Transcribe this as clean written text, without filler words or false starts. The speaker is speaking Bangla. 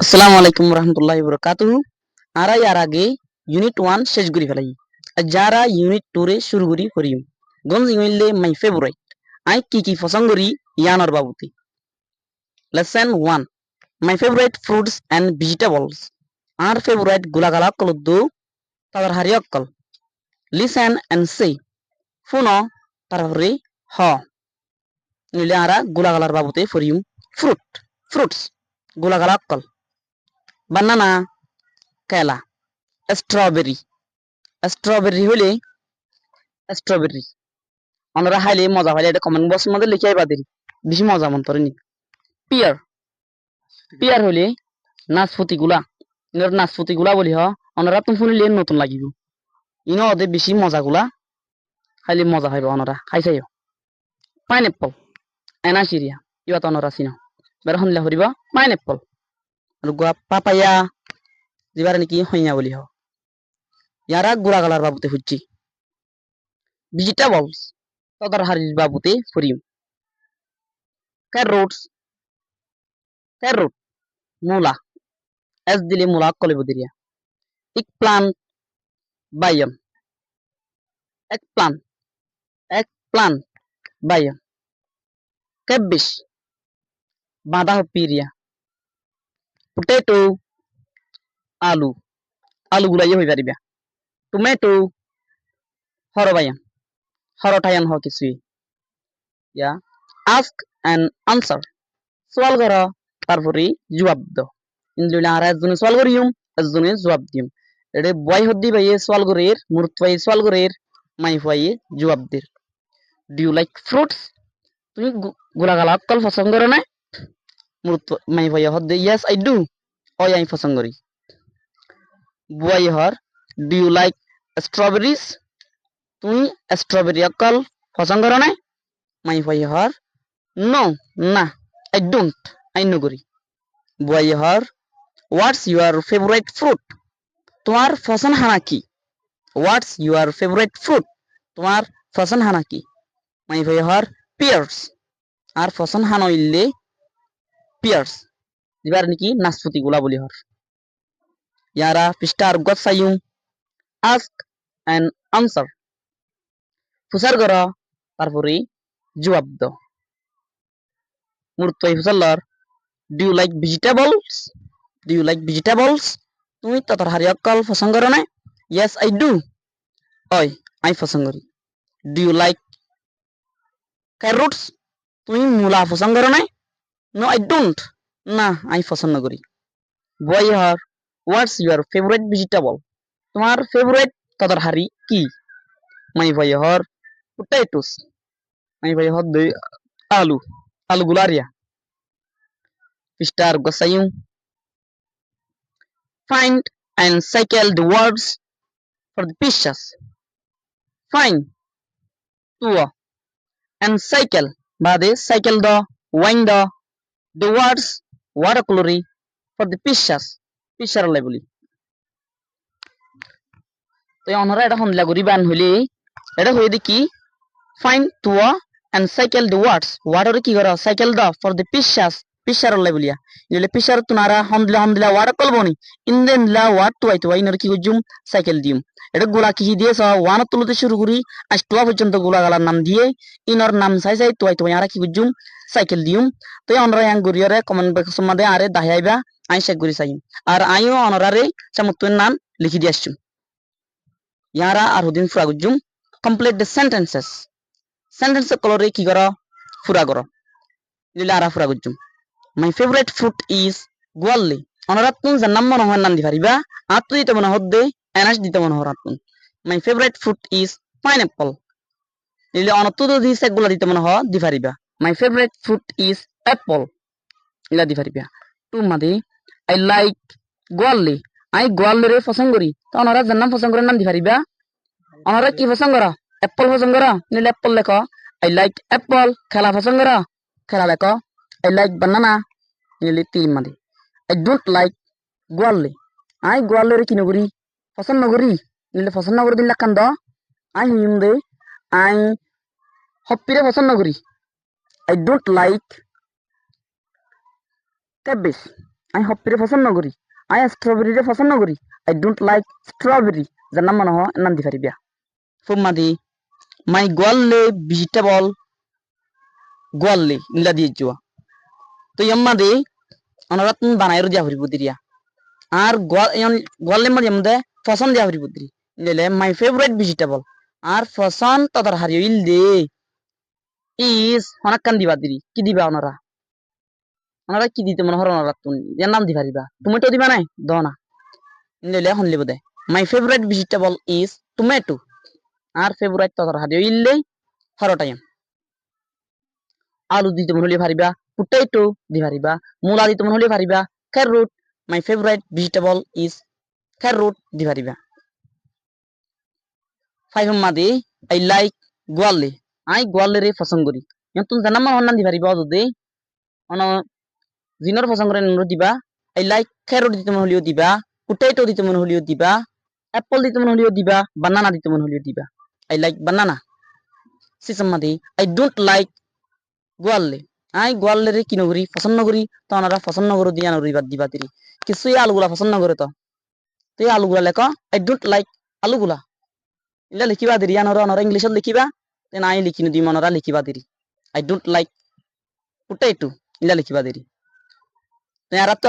আসসালামু আলাইকুম রহমতুল্লাহি বরকাতুহু। আরা ইয়ার আগে ইউনিট 1 শেষ করি ফেলাই। আর যারা ইউনিট 2 রে শুরু করি করিম গঞ্জ ইংলিলে মাই ফেভারিট আই কি পছন্দ করি ইয়ানোর বাবুতে। Lesson 1 my favourite fruits and vegetables. আর ফেভারিট গুলাগালা কলদ্দু তাদের হারি অক্কল। লিসেন এন্ড সে ফুনো তারপরে হ নিলে আরা গুলাগালার বাবুতে ফরিম ফ্রুটস গুলাগালা অক্কল। বানানা কেলা, স্ট্রবেরি হলে স্ট্রবেরি আমরা হাইলে মজা পাইলে এটা কমেন্ট বক্সের মধ্যে লিখে আইবা দেরি বেশি মজা মন পড়েনি। পিয়ার পিয়ার হলে নাচপতি গুলা বলি অনারা তুমি শুনিলে নতুন লাগিব ইনো ওদের বেশি মজা গুলা খাইলে মজা পাইব অনারা খাইছাইও। পাইনএপ্পল এনাসিরিয়া ইয়া তো অনারা চিনো বের শুনলে হরিব পাইনএপ্পল আর পাপায়া যেবার নাকি হইয়া বলি ইয়ারা গুড়া গালার বাবুতে খুঁজছি। ভেজিটেবলস তদার হারির বাবুতে ফরিম ক্যারোটস ক্যারোট মূলা এস দিলে মূলা কলিব দিরিয়া। এক প্লান্ট বাইয়ন এক প্লান্ট বাইয়ন। ক্যাবেজ বাঁধাকপি এরিয়া। পোটেটো আলু আলু গুলাই হয়ে পারিবা। টমেটো হর বাইয়ন হরটায়ন হ কিছুই ইয়া। আস্ক এন্ড আনসার সোয়াল কর তারপরে জবাব দাও ইন্দুলে আর একজনে সোয়াল করিম একজনে জবাব দিম। এটা বয় হদ্দি ভাইয়ে সোয়াল করের মুরত ভাই সোয়াল করের মাই ভাইয়ে জবাব দের। ডু ইউ লাইক ফ্রুটস তুমি গোলাগালা অক্কল পছন্দ করো না? মুরত মাই ভাইয়া হদ্দে ইয়েস আই ডু ওই আমি পছন্দ করি। বুয়াই হর ডু ইউ লাইক স্ট্রবেরিজ তুমি স্ট্রবেরি অক্কল পছন্দ করো না? মাই ভাই হর নো না আই ডোন্ট আই নো করি। বুয়াই হর হোয়াটস ইউর ফেভারিট ফ্রুট তোমার পছন্দ হানা কি? হোয়াটস ইউর ফেভারিট ফ্রুট তোমার পছন্দ হানা কি? মাই ভাই হর পিয়ার্স আর পছন্দ হানা ইল্লে পিয়ার্স এবার নাকি নাশপাতি গুলা বলি হর। ইয়ারা পৃষ্ঠার গত সাইম আস্ক এন্ড আনসার ফুসার করা তারপরে জবাব দাও। মুরত ফুসাল্লার ডু ইউ লাইক ভেজিটেবলস তুমি ততর হারি অক্কল পছন্দ করো না? ইয়েস আই ডু ওই আমি পছন্দ করি। ডু ইউ লাইক ক্যারোটস তুমি মূলা পছন্দ করো না? নো আই ডোন্ট না আমি পছন্দ করি। বয় হর হোয়াটস ইউর ফেভারিট ভেজিটেবল তোমার ফেভারিট ততর হারি কি? মাই ভাই হর পোটেটোস মাই ভাই হর দুই আলু গুলারিয়া। পৃষ্ঠার গোসাইম find and cycle the words for the pictures. Find two and cycle বাদে cycle wind the words watercolor for the picture লাই বলি। তো অনরা এটা হনলা করি বান হইলে এটা হয়ে দেখি find two and cycle the words water কি করা cycle for the picture লাই বলিয়া ইলে picture তুনারা হমদলা ওয়ার্ড কলবনি ইনদেন লা ওয়ার্ড তো আইতো ইনর কি কইজুম সাইকেল দিম। এটা গোলা কি দিয়েছ ওয়ান তুলতে শুরু করি আজ টুয়া পর্যন্ত গোলা গালার নাম দিয়ে ইনর নাম চাই তো আইতো আর কি কইজুম সাইকেল দিম। তো অনরা ইয়াং গরিয়রে কমেন্ট বক্স মধ্যে আরে দাহাইবা আই চেক করি চাই আর আইও অনরারে চামতুন নাম লিখি দি আসছুম। ইয়ারা আর হুদিন ফুরা গুজুম কমপ্লিট দ্য সেন্টেন্সেস কলরে কি কর ফুরা করো দিলে আরা ফুরা গুজুম। মাই ফেভারিট ফ্রুট ইজ গোয়াল্লি অনারাত তুন জান্নাম মনে হয় নাম দি পারিবা আর তুই দিতে মনে হদ্দে এনাস দিতে মনে হরাত তুন। My favourite fruit is pineapple দিলে অনত তো দি সেগুলা দিতে মনে হ দি পারিবা। My favourite fruit is apple ইলা দি পারিবা। টু মাদি আই লাইক গোয়াল্লি আই গোয়াল্লি রে পছন্দ করি তো অনারা জান্নাম পছন্দ করে নাম দি পারিবা। অনারা কি পছন্দ করা অ্যাপল পছন্দ করা নিলে অ্যাপল লেখো আই লাইক অ্যাপল। খেলা পছন্দ করা খেলা লেখো I like banana নিলে তিন মাদি। I don't like গোয়াল্লি আই গোয়াল্লি রে কি নগরি পছন্দ নগরি নিলে পছন্দ নগরি দিন লাখান দ আই হুইম দে আই হপ্পিরে পছন্দ নগরি। I don't like cabbage আই হপ্পিরে পছন্দ করি আই স্ট্রবেরিরে পছন্দ করি আই ডোন্ট লাইক স্ট্রবেরি যার নাম মনে হয় নাম দি পারিবা ফুম্মাদি মাই গোয়ালে ভেজিটেবল গোয়ালে ইলা দিয়ে জুয়া তো ইয়াম্মাদি অনারাতন বানাইরো দিয়া হরিব দিরিয়া আর গোয়ালে মধ্যে মধ্যে পছন্দ দিয়া হরিব দিরি নিলে মাই ফেভারিট ভেজিটেবল আর পছন্দ তদর হারিও ইল দে ইজ অনাক্কান দিবা দিরি কি দিবা ওনারা কি দিতে মনে হয় ওনারা তুমি এর নাম দি পারিবা টমেটো দিবা নাই দাও না নিলে এখন লিব দে my favourite vegetable is tomato আর ফেভারিট তদর হারিও ইল্লেই হরটাইম আলু দিতে মনে হলে পারিবা পোটেটো দি পারিবা মূলা দিতে মনে হলে পারিবা carrot my favourite vegetable is carrot দি পারিবা ফাইভ মাদি আই লাইক গোয়ালে আই গোয়ালে রে পছন্দ করি তুমি জানা মন নাম দি পারিবা যদি অন জিনর পছন্দ করে নুরো দিবা আই লাইক ক্যারট দিতে মনে হলেও দিবা পোটেটো দিতে মনে হলেও দিবা অ্যাপল দিতে মনে হলেও দিবা বানানা দিতে মনে হলেও দিবা আই লাইক বানানা সিসম মাদি আই ডোন্ট লাইক গোয়ালে আই গোয়ালে রে কি নগরি পছন্দ করি তো ওনারা পছন্দ করো দিয়া নগরি বাদ দিবা তিরি কিছু আলুগুলা পছন্দ করে তো এই আলুগুলা লেখ আই ডোন্ট লাইক আলুগুলা ইলা লিখিবা দিরি আনরা অনরা ইংলিশত লিখিবা তে নাই লিখিনু দি মনরা লিখিবা দিরি আই ডোন্ট লাইক পোটেটো ইলা লিখিবা দিরি তে আর তো